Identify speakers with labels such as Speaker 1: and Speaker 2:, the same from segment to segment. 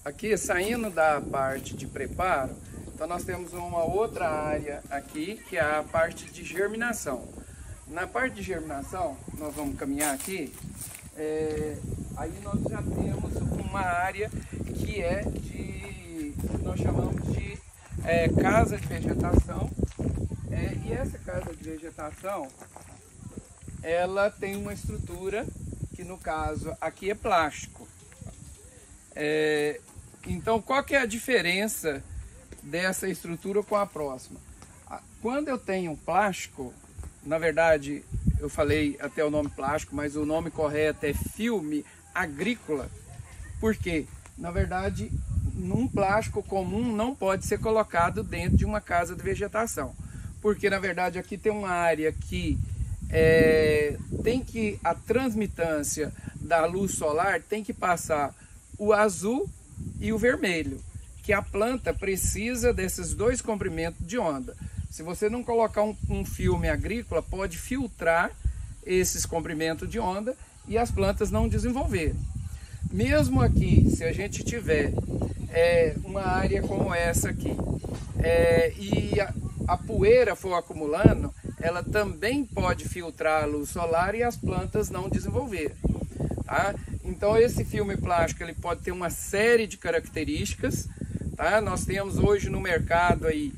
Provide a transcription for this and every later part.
Speaker 1: Aqui, saindo da parte de preparo, então nós temos uma outra área aqui, que é a parte de germinação. Na parte de germinação, nós vamos caminhar aqui, aí nós já temos uma área que é que nós chamamos de casa de vegetação. E essa casa de vegetação, ela tem uma estrutura que, no caso, aqui é plástico. Então, qual que é a diferença dessa estrutura com a próxima? Quando eu tenho plástico, na verdade, eu falei até o nome plástico, mas o nome correto é filme agrícola, porque, na verdade, num plástico comum não pode ser colocado dentro de uma casa de vegetação, porque, na verdade, aqui tem uma área que tem que a transmitância da luz solar tem que passar o azul e o vermelho, que a planta precisa desses dois comprimentos de onda. Se você não colocar um filme agrícola, pode filtrar esses comprimentos de onda e as plantas não desenvolverem. Mesmo aqui, se a gente tiver uma área como essa aqui, e a poeira for acumulando, ela também pode filtrar a luz solar e as plantas não desenvolverem. Tá? Então esse filme plástico ele pode ter uma série de características. Tá? Nós temos hoje no mercado aí,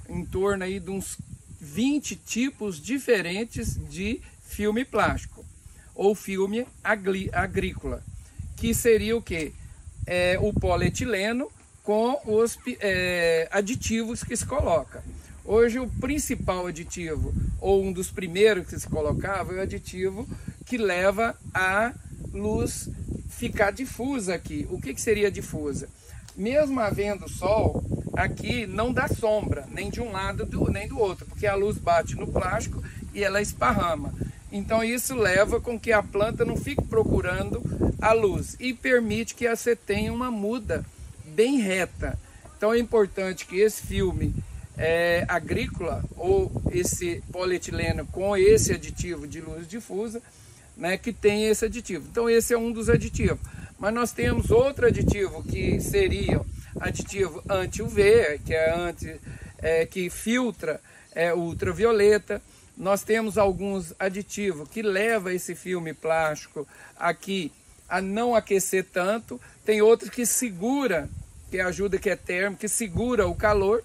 Speaker 1: em torno aí de uns 20 tipos diferentes de filme plástico ou filme agrícola, que seria o que? O polietileno com os aditivos que se coloca. Hoje o principal aditivo, ou um dos primeiros que se colocava, é o aditivo que leva a luz ficar difusa aqui. O que seria difusa? Mesmo havendo sol, aqui não dá sombra, nem de um lado nem do outro, porque a luz bate no plástico e ela esparrama. Então isso leva com que a planta não fique procurando a luz e permite que você tenha uma muda bem reta. Então é importante que esse filme agrícola, ou esse polietileno com esse aditivo de luz difusa, né, que tem esse aditivo. Então esse é um dos aditivos. Mas nós temos outro aditivo que seria aditivo anti-UV, que filtra ultravioleta. Nós temos alguns aditivos que levam esse filme plástico aqui a não aquecer tanto. Tem outros que segura, que ajuda, que é térmico, que segura o calor.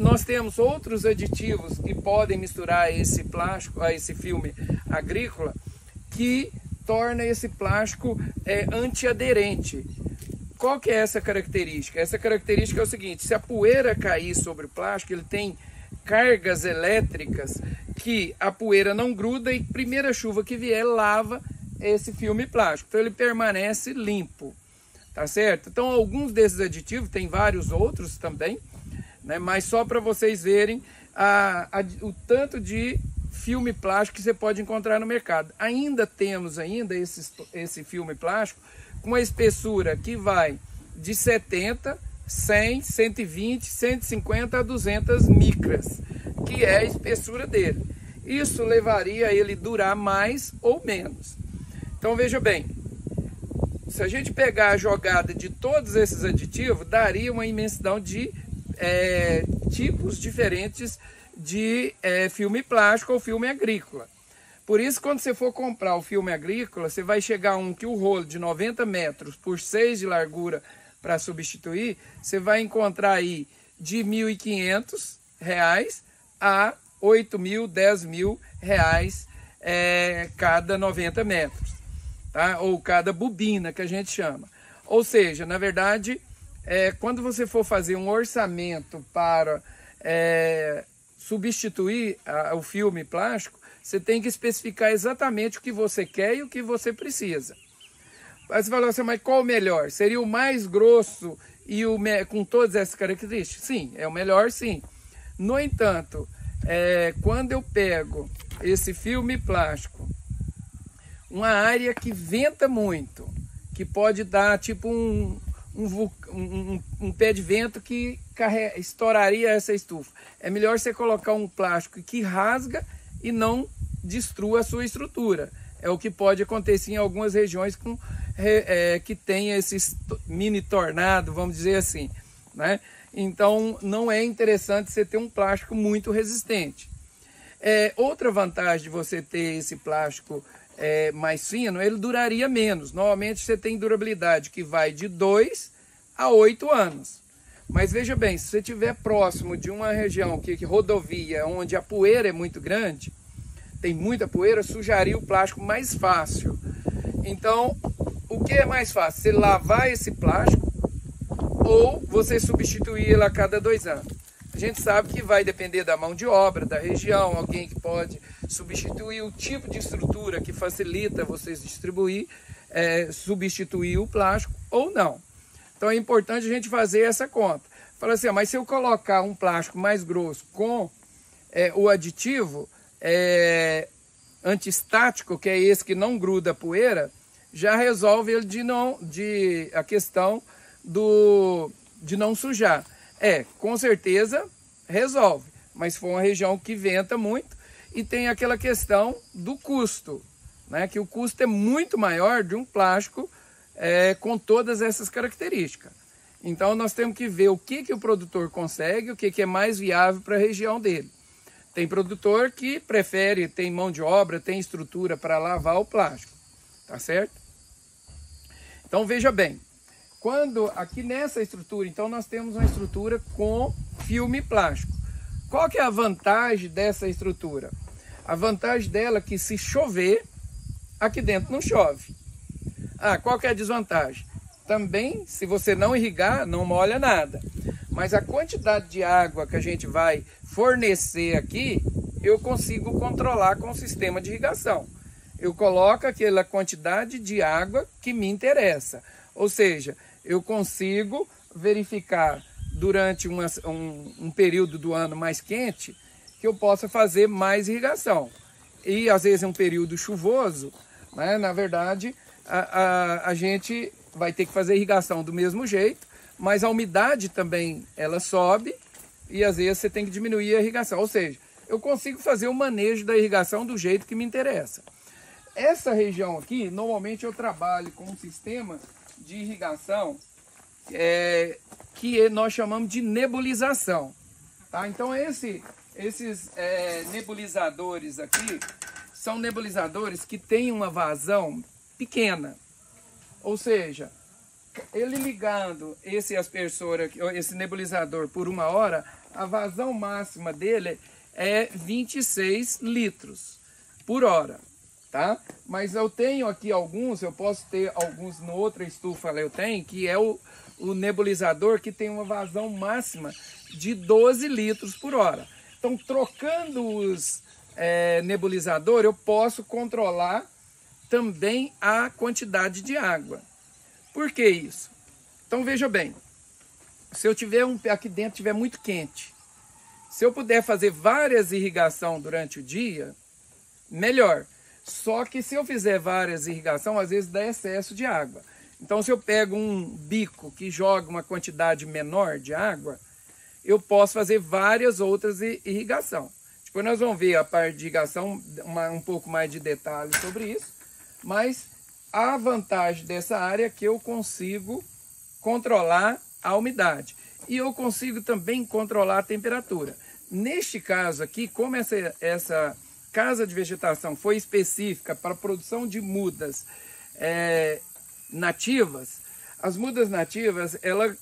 Speaker 1: Nós temos outros aditivos que podem misturar esse plástico, esse filme agrícola, que torna esse plástico antiaderente. Qual que é essa característica? Essa característica é o seguinte: se a poeira cair sobre o plástico, ele tem cargas elétricas que a poeira não gruda e a primeira chuva que vier lava esse filme plástico. Então ele permanece limpo, tá certo? Então alguns desses aditivos, tem vários outros também, né? Mas só para vocês verem o tanto de filme plástico que você pode encontrar no mercado. Ainda temos esse filme plástico com uma espessura que vai de 70, 100, 120, 150 a 200 micras, que é a espessura dele. Isso levaria a ele durar mais ou menos. Então veja bem, se a gente pegar a jogada de todos esses aditivos, daria uma imensidão de tipos diferentes de filme plástico ou filme agrícola. Por isso, quando você for comprar o filme agrícola, você vai chegar que o rolo de 90 metros por 6 de largura para substituir, você vai encontrar aí de R$ 1.500 a R$ 8.000, R$ 10.000 cada 90 metros, tá? Ou cada bobina, que a gente chama. Ou seja, na verdade, quando você for fazer um orçamento para substituir o filme plástico, você tem que especificar exatamente o que você quer e o que você precisa. Aí você fala assim, mas qual o melhor? Seria o mais grosso e com todas essas características? Sim, é o melhor, sim. No entanto, quando eu pego esse filme plástico, uma área que venta muito, que pode dar tipo um pé de vento que estouraria essa estufa, é melhor você colocar um plástico que rasga e não destrua a sua estrutura. É o que pode acontecer em algumas regiões com que tenha esses mini tornado, vamos dizer assim, né? Então não é interessante você ter um plástico muito resistente. Outra vantagem de você ter esse plástico mais fino, ele duraria menos. Normalmente você tem durabilidade que vai de 2 a 8 anos. Mas veja bem, se você estiver próximo de uma região que rodovia, onde a poeira é muito grande, tem muita poeira, sujaria o plástico mais fácil. Então, o que é mais fácil? Você lavar esse plástico ou você substituir ele a cada 2 anos. A gente sabe que vai depender da mão de obra, da região, alguém que pode substituir o tipo de estrutura que facilita vocês distribuir, substituir o plástico ou não. Então é importante a gente fazer essa conta. Fala assim, mas se eu colocar um plástico mais grosso com o aditivo antiestático, que é esse que não gruda a poeira, já resolve ele a questão de não sujar. Com certeza resolve, mas se for uma região que venta muito e tem aquela questão do custo, né? Que o custo é muito maior de um plástico com todas essas características. Então nós temos que ver o que o produtor consegue, o que é mais viável para a região dele. Tem produtor que prefere, tem mão de obra, tem estrutura para lavar o plástico, tá certo? Então veja bem, quando aqui nessa estrutura, então nós temos uma estrutura com filme plástico. Qual que é a vantagem dessa estrutura? A vantagem dela é que se chover, aqui dentro não chove. Qual que é a desvantagem? Também, se você não irrigar, não molha nada. Mas a quantidade de água que a gente vai fornecer aqui, eu consigo controlar com o sistema de irrigação. Eu coloco aquela quantidade de água que me interessa. Ou seja, eu consigo verificar durante um período do ano mais quente que eu possa fazer mais irrigação. E às vezes é um período chuvoso, né? Na verdade, a gente vai ter que fazer irrigação do mesmo jeito, mas a umidade também ela sobe e às vezes você tem que diminuir a irrigação. Ou seja, eu consigo fazer o manejo da irrigação do jeito que me interessa. Essa região aqui, normalmente eu trabalho com um sistema de irrigação que nós chamamos de nebulização. Tá? Então esses nebulizadores aqui são nebulizadores que têm uma vazão pequena. Ou seja, ele ligando esse aspersor, esse nebulizador por 1 hora, a vazão máxima dele é 26 litros por hora. Tá? Mas eu tenho aqui alguns, eu posso ter alguns no outra estufa, eu tenho, que é o nebulizador que tem uma vazão máxima de 12 litros por hora. Então, trocando os nebulizadores, eu posso controlar também a quantidade de água. Por que isso? Então, veja bem, se eu tiver aqui dentro tiver muito quente, se eu puder fazer várias irrigações durante o dia, melhor. Só que se eu fizer várias irrigações, às vezes dá excesso de água. Então, se eu pego um bico que joga uma quantidade menor de água, eu posso fazer várias outras irrigações. Depois nós vamos ver a parte de irrigação, um pouco mais de detalhes sobre isso. Mas a vantagem dessa área é que eu consigo controlar a umidade. E eu consigo também controlar a temperatura. Neste caso aqui, como essa casa de vegetação foi específica para a produção de mudas nativas, as mudas nativas ela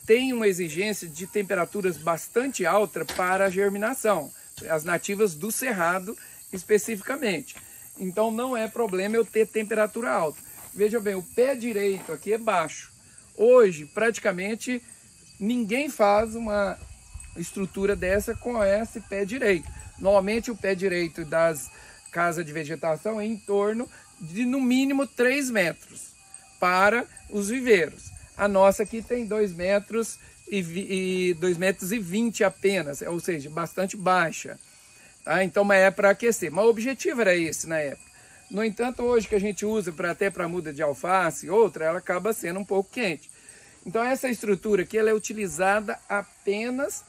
Speaker 1: tem uma exigência de temperaturas bastante alta para a germinação, as nativas do cerrado especificamente. Então não é problema eu ter temperatura alta. Veja bem, o pé direito aqui é baixo. Hoje praticamente ninguém faz uma estrutura dessa com esse pé direito. Normalmente o pé direito das casas de vegetação é em torno de no mínimo 3 metros para os viveiros. A nossa aqui tem 2 metros e 2,20 metros apenas, ou seja, bastante baixa. Tá? Então, mas é para aquecer. Mas o objetivo era esse na época. No entanto, hoje que a gente usa até para muda de alface e outra, ela acaba sendo um pouco quente. Então, essa estrutura aqui ela é utilizada apenas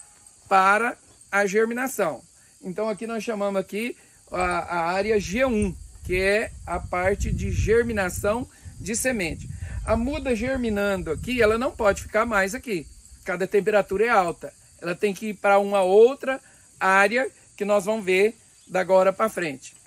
Speaker 1: para a germinação. Então, aqui nós chamamos aqui a área G1, que é a parte de germinação de semente. A muda germinando aqui, ela não pode ficar mais aqui. Cada temperatura é alta. Ela tem que ir para uma outra área que nós vamos ver da agora para frente.